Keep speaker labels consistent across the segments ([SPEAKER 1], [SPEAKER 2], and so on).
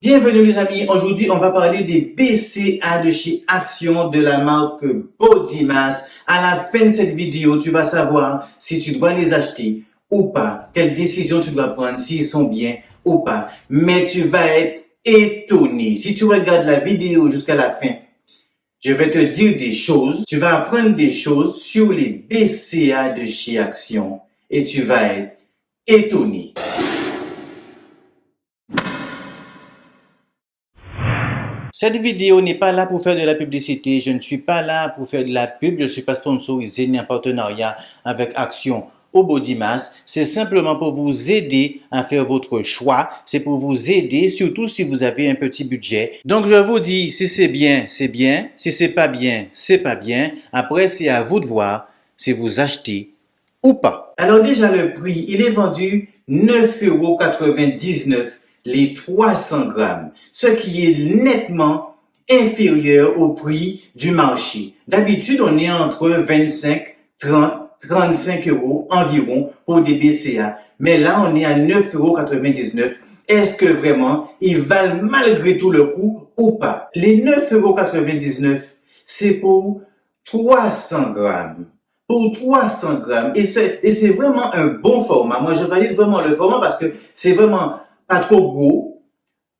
[SPEAKER 1] Bienvenue les amis, aujourd'hui on va parler des BCA de chez Action de la marque Body Mass. À la fin de cette vidéo, tu vas savoir si tu dois les acheter ou pas, quelle décision tu dois prendre, s'ils sont bien ou pas. Mais tu vas être étonné. Si tu regardes la vidéo jusqu'à la fin, je vais te dire des choses, tu vas apprendre des choses sur les BCA de chez Action et tu vas être étonné. Cette vidéo n'est pas là pour faire de la publicité, je ne suis pas là pour faire de la pub, je ne suis pas sponsorisé ni en partenariat avec Action au Body Mass. C'est simplement pour vous aider à faire votre choix, c'est pour vous aider surtout si vous avez un petit budget. Donc je vous dis, si c'est bien, si c'est pas bien, c'est pas bien. Après c'est à vous de voir si vous achetez ou pas. Alors déjà le prix, il est vendu 9,99 € les 300 grammes, ce qui est nettement inférieur au prix du marché. D'habitude, on est entre 25, 30, 35 € environ pour des BCA. Mais là, on est à 9,99 €. Est-ce que vraiment, ils valent malgré tout le coup ou pas? Les 9,99 €, c'est pour 300 grammes. Pour 300 grammes. Et c'est vraiment un bon format. Moi, je valide vraiment le format parce que c'est vraiment pas trop gros,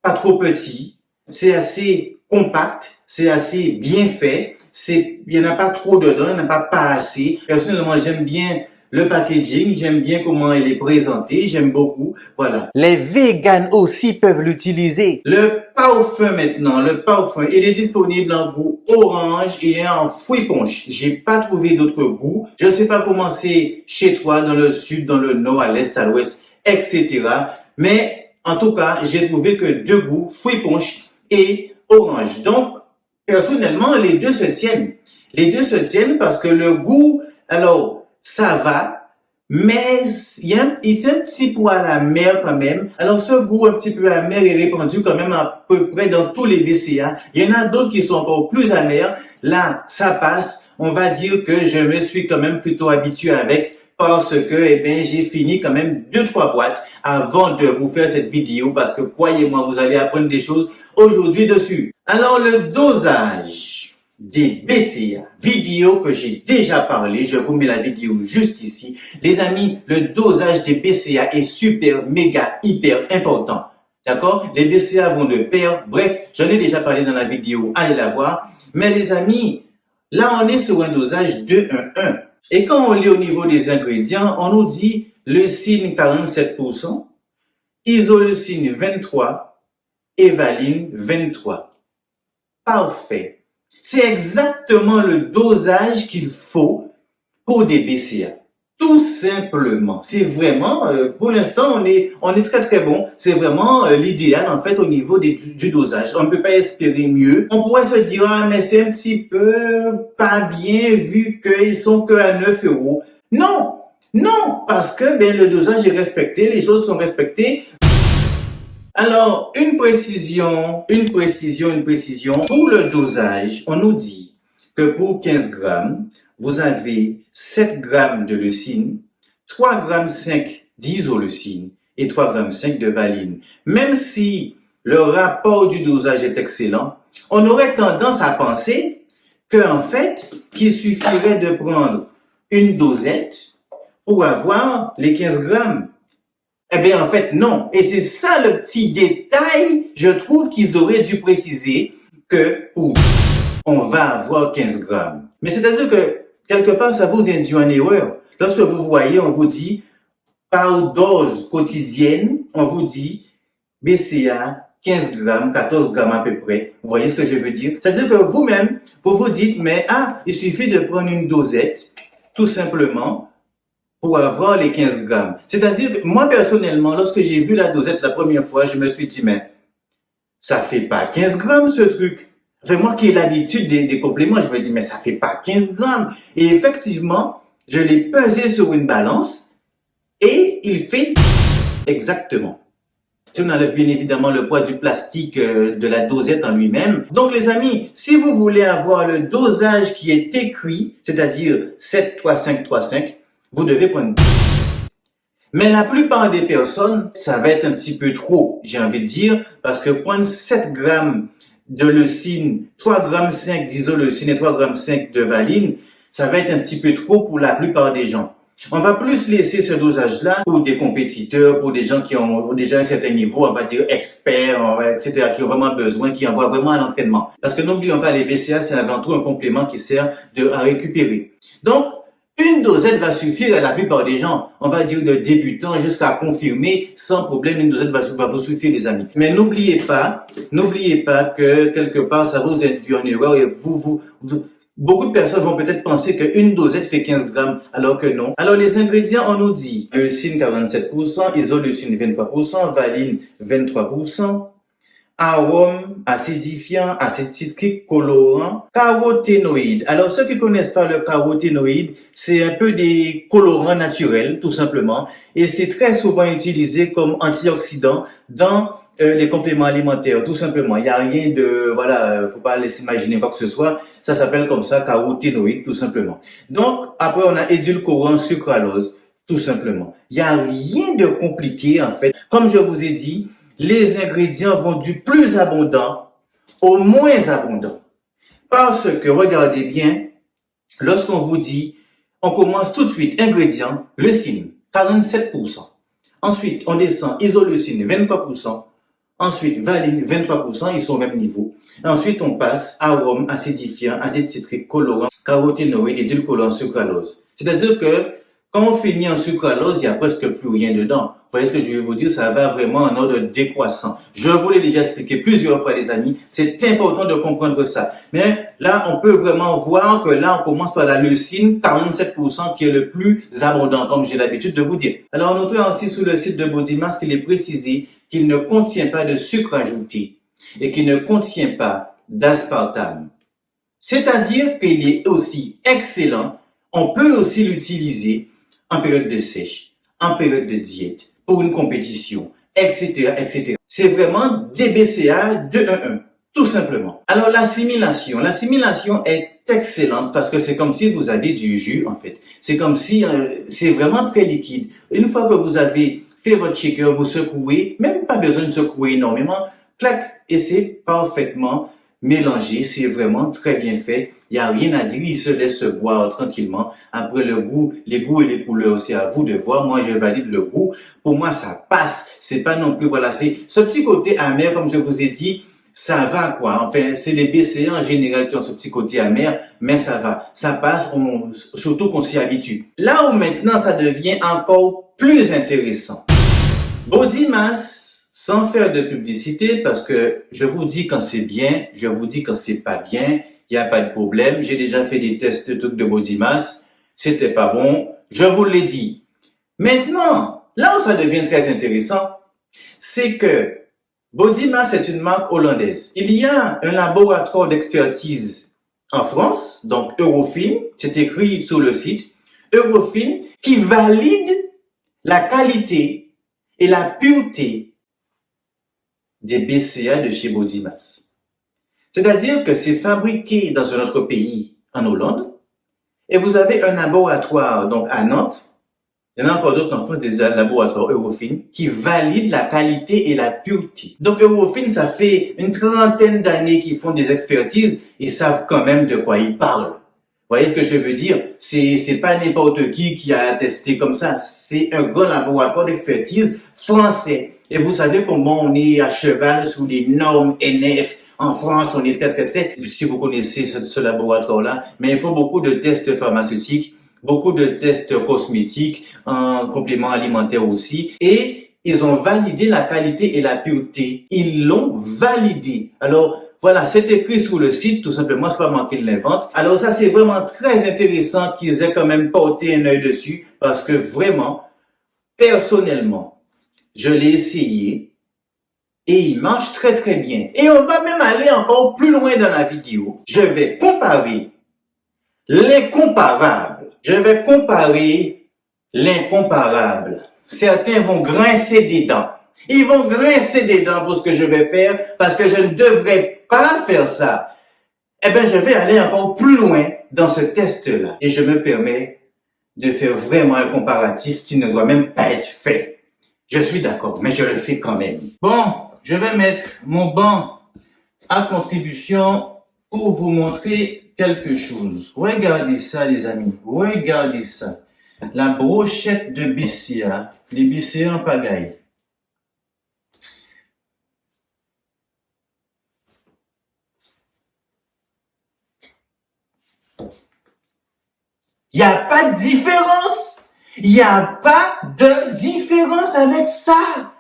[SPEAKER 1] pas trop petit. C'est assez compact, c'est assez bien fait. Il n'y en a pas trop dedans, il n'y en a pas assez. Personnellement, j'aime bien le packaging, j'aime bien comment il est présenté, j'aime beaucoup. Voilà. Les vegans aussi peuvent l'utiliser. Le parfum maintenant, le parfum, il est disponible en goût orange et en fruit punch. J'ai pas trouvé d'autres goûts. Je ne sais pas comment c'est chez toi, dans le sud, dans le nord, à l'est, à l'ouest, etc. Mais en tout cas, j'ai trouvé que deux goûts, fruit punch et orange. Donc, personnellement, les deux se tiennent. Les deux se tiennent parce que le goût, alors, ça va, mais il y a un petit poil amer quand même. Alors, ce goût un petit peu amer est répandu quand même à peu près dans tous les BCA. Il y en a d'autres qui sont encore plus amers. Là, ça passe. On va dire que je me suis quand même plutôt habitué avec parce que, j'ai fini quand même 2-3 boîtes avant de vous faire cette vidéo parce que, croyez-moi, vous allez apprendre des choses aujourd'hui dessus. Alors, le dosage des BCA, vidéo que j'ai déjà parlé, je vous mets la vidéo juste ici. Les amis, le dosage des BCA est super, méga, hyper important. D'accord? Les BCA vont de pair. Bref, j'en ai déjà parlé dans la vidéo, allez la voir. Mais les amis, là, on est sur un dosage 2-1-1. Et quand on lit au niveau des ingrédients, on nous dit leucine 47%, isoleucine 23% et valine 23%. Parfait. C'est exactement le dosage qu'il faut pour des BCA. Tout simplement. C'est vraiment, pour l'instant, on est très très bon. C'est vraiment l'idéal en fait au niveau du dosage. On ne peut pas espérer mieux. On pourrait se dire, ah mais c'est un petit peu pas bien vu qu'ils sont que à 9 €. Non, non, parce que le dosage est respecté, les choses sont respectées. Alors, une précision. Pour le dosage, on nous dit que pour 15 grammes, vous avez 7 grammes de leucine, 3,5 grammes d'isoleucine et 3,5 grammes de valine. Même si le rapport du dosage est excellent, on aurait tendance à penser qu'en fait, qu'il suffirait de prendre une dosette pour avoir les 15 grammes. En fait, non. Et c'est ça le petit détail, je trouve qu'ils auraient dû préciser que on va avoir 15 grammes. Mais c'est-à-dire que, quelque part, ça vous induit en erreur. Lorsque vous voyez, on vous dit, par dose quotidienne, on vous dit BCA 15 grammes, 14 grammes à peu près. Vous voyez ce que je veux dire? C'est-à-dire que vous-même, vous vous dites, mais il suffit de prendre une dosette, tout simplement, pour avoir les 15 grammes. C'est-à-dire que moi, personnellement, lorsque j'ai vu la dosette la première fois, je me suis dit, mais ça fait pas 15 grammes ce truc. Enfin, moi qui ai l'habitude des compléments, je me dis, mais ça fait pas 15 grammes. Et effectivement, je l'ai pesé sur une balance et il fait exactement. Si on enlève bien évidemment le poids du plastique de la dosette en lui-même. Donc les amis, si vous voulez avoir le dosage qui est écrit, c'est-à-dire 7-3-5-3-5, vous devez prendre. Mais la plupart des personnes, ça va être un petit peu trop, j'ai envie de dire, parce que prendre 7 grammes de leucine, 3 grammes 5 d'isoleucine et 3 grammes 5 de valine, ça va être un petit peu trop pour la plupart des gens. On va plus laisser ce dosage-là pour des compétiteurs, pour des gens qui ont déjà un certain niveau, on va dire experts, etc., qui ont vraiment besoin, qui envoient vraiment à l'entraînement. Parce que n'oublions pas, les BCA, c'est avant tout un complément qui sert à récupérer. Donc, une dosette va suffire à la plupart des gens. On va dire de débutants jusqu'à confirmer, sans problème, une dosette va vous suffire, les amis. Mais n'oubliez pas que quelque part, ça vous induit en erreur et beaucoup de personnes vont peut-être penser qu'une dosette fait 15 grammes, alors que non. Alors, les ingrédients, on nous dit leucine 47%, isoleucine 23%, valine 23%, arôme, acidifiant, acide citrique, colorant, caroténoïdes. Alors, ceux qui connaissent pas le caroténoïde, c'est un peu des colorants naturels, tout simplement, et c'est très souvent utilisé comme antioxydant dans les compléments alimentaires, tout simplement. Il n'y a rien de, faut pas laisser imaginer quoi que ce soit. Ça s'appelle comme ça, caroténoïde, tout simplement. Donc, après, on a édulcorant, sucralose, tout simplement. Il n'y a rien de compliqué, en fait. Comme je vous ai dit, les ingrédients vont du plus abondant au moins abondant. Parce que, regardez bien, lorsqu'on vous dit, on commence tout de suite, ingrédients, leucine, 47%. Ensuite, on descend, isoleucine, 23%. Ensuite, valine, 23%, ils sont au même niveau. Ensuite, on passe arôme, acidifiant, acide citrique, colorant, caroténoïde, édulcorant, sucralose. C'est-à-dire que quand on finit en sucralose, il n'y a presque plus rien dedans. Vous voyez ce que je vais vous dire? Ça va vraiment en ordre décroissant. Je vous l'ai déjà expliqué plusieurs fois, les amis. C'est important de comprendre ça. Mais là, on peut vraiment voir que là, on commence par la leucine, 47%, qui est le plus abondant, comme j'ai l'habitude de vous dire. Alors, notons aussi sur le site de BodyMass qu'il est précisé qu'il ne contient pas de sucre ajouté et qu'il ne contient pas d'aspartame. C'est-à-dire qu'il est aussi excellent. On peut aussi l'utiliser en période de sèche, en période de diète, pour une compétition, etc., etc. C'est vraiment des BCA 2-1-1, tout simplement. Alors, l'assimilation est excellente parce que c'est comme si vous avez du jus, en fait. C'est comme si c'est vraiment très liquide. Une fois que vous avez fait votre shaker, vous secouez, même pas besoin de secouer énormément, clac, et c'est parfaitement mélangé, c'est vraiment très bien fait. Il n'y a rien à dire, il se laisse boire tranquillement. Après le goût, les goûts et les couleurs, c'est à vous de voir. Moi, je valide le goût. Pour moi, ça passe. C'est pas non plus, c'est ce petit côté amer, comme je vous ai dit, ça va, quoi. Enfin, c'est les BCA en général qui ont ce petit côté amer, mais ça va. Ça passe, surtout qu'on s'y habitue. Là où maintenant, ça devient encore plus intéressant. BodyMass, sans faire de publicité, parce que je vous dis quand c'est bien, je vous dis quand c'est pas bien, il n'y a pas de problème. J'ai déjà fait des tests de trucs de BodyMass, c'était pas bon, je vous l'ai dit. Maintenant, là où ça devient très intéressant, c'est que BodyMass est une marque hollandaise. Il y a un laboratoire d'expertise en France, donc Eurofin, c'est écrit sur le site, Eurofin, qui valide la qualité et la pureté des BCA de chez BodyMass. C'est-à-dire que c'est fabriqué dans un autre pays, en Hollande, et vous avez un laboratoire, donc à Nantes, il y en a encore d'autres en France, des laboratoires Eurofin, qui valident la qualité et la pureté. Donc Eurofin, ça fait une 30aine d'années qu'ils font des expertises, ils savent quand même de quoi ils parlent. Vous voyez ce que je veux dire? C'est pas n'importe qui a testé comme ça. C'est un grand laboratoire d'expertise français. Et vous savez comment on est à cheval sous les normes NF. En France, on est très, si vous connaissez ce laboratoire-là, mais il faut beaucoup de tests pharmaceutiques, beaucoup de tests cosmétiques, en compléments alimentaires aussi. Et ils ont validé la qualité et la pureté. Ils l'ont validé. Alors, voilà, c'est écrit sur le site, tout simplement, c'est pas moi qui l'invente. Alors ça, c'est vraiment très intéressant qu'ils aient quand même porté un œil dessus, parce que vraiment, personnellement, je l'ai essayé et il marche très bien. Et on va même aller encore plus loin dans la vidéo. Je vais comparer l'incomparable. Je vais comparer l'incomparable. Certains vont grincer des dents. Ils vont grincer des dents pour ce que je vais faire, parce que je ne devrais pas faire ça. Eh bien, je vais aller encore plus loin dans ce test-là. Et je me permets de faire vraiment un comparatif qui ne doit même pas être fait. Je suis d'accord, mais je le fais quand même. Bon, je vais mettre mon banc à contribution pour vous montrer quelque chose. Regardez ça, les amis. Regardez ça. La brochette de BCA, les BCA en pagaille. Il n'y a pas de différence. Il n'y a pas de différence avec ça.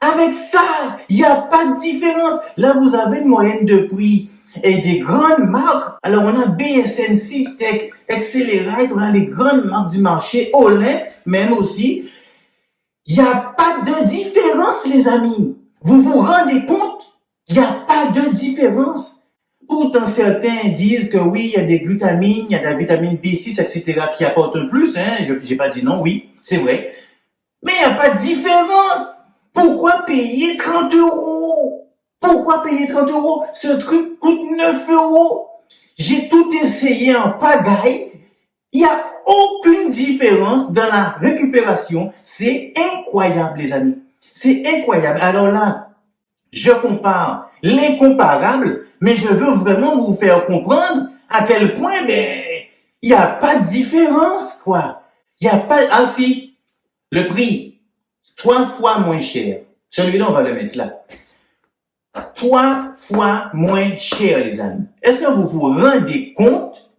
[SPEAKER 1] Avec ça, il n'y a pas de différence. Là, vous avez une moyenne de prix et des grandes marques. Alors, on a BSNC Tech, Accelerate, on a les grandes marques du marché, Olympe même aussi. Il n'y a pas de différence, les amis. Vous vous rendez compte? Il n'y a pas de différence. Pourtant, certains disent que oui, il y a des glutamines, il y a de la vitamine B6, etc., qui apportent un plus, hein. J'ai pas dit non, oui, c'est vrai. Mais il n'y a pas de différence. Pourquoi payer 30 euros? Pourquoi payer 30 euros? Ce truc coûte 9 euros. J'ai tout essayé en pagaille. Il n'y a aucune différence dans la récupération. C'est incroyable, les amis. C'est incroyable. Alors là, je compare l'incomparable, mais je veux vraiment vous faire comprendre à quel point, il n'y a pas de différence, quoi. Il n'y a pas, ah si, le prix, 3 fois moins cher. Celui-là, on va le mettre là. 3 fois moins cher, les amis. Est-ce que vous vous rendez compte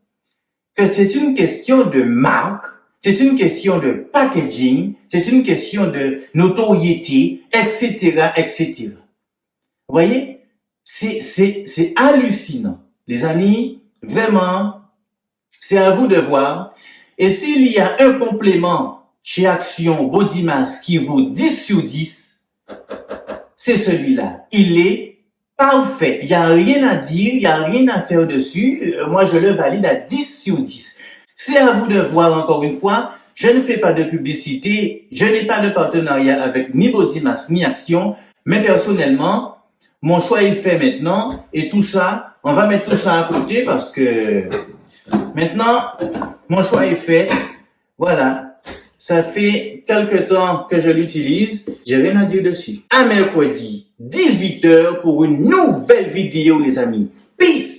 [SPEAKER 1] que c'est une question de marque, c'est une question de packaging, c'est une question de notoriété, etc., etc. Vous voyez? C'est hallucinant. Les amis, vraiment, c'est à vous de voir. Et s'il y a un complément chez Action Body Mass qui vaut 10 sur 10, c'est celui-là. Il est parfait. Il n'y a rien à dire, il n'y a rien à faire dessus. Moi, je le valide à 10 sur 10. C'est à vous de voir encore une fois. Je ne fais pas de publicité. Je n'ai pas de partenariat avec ni Body Mass ni Action. Mais personnellement, mon choix est fait maintenant. Et tout ça, on va mettre tout ça à côté parce que maintenant, mon choix est fait. Voilà. Ça fait quelque temps que je l'utilise. J'ai rien à dire dessus. À mercredi, 18h pour une nouvelle vidéo, les amis. Peace!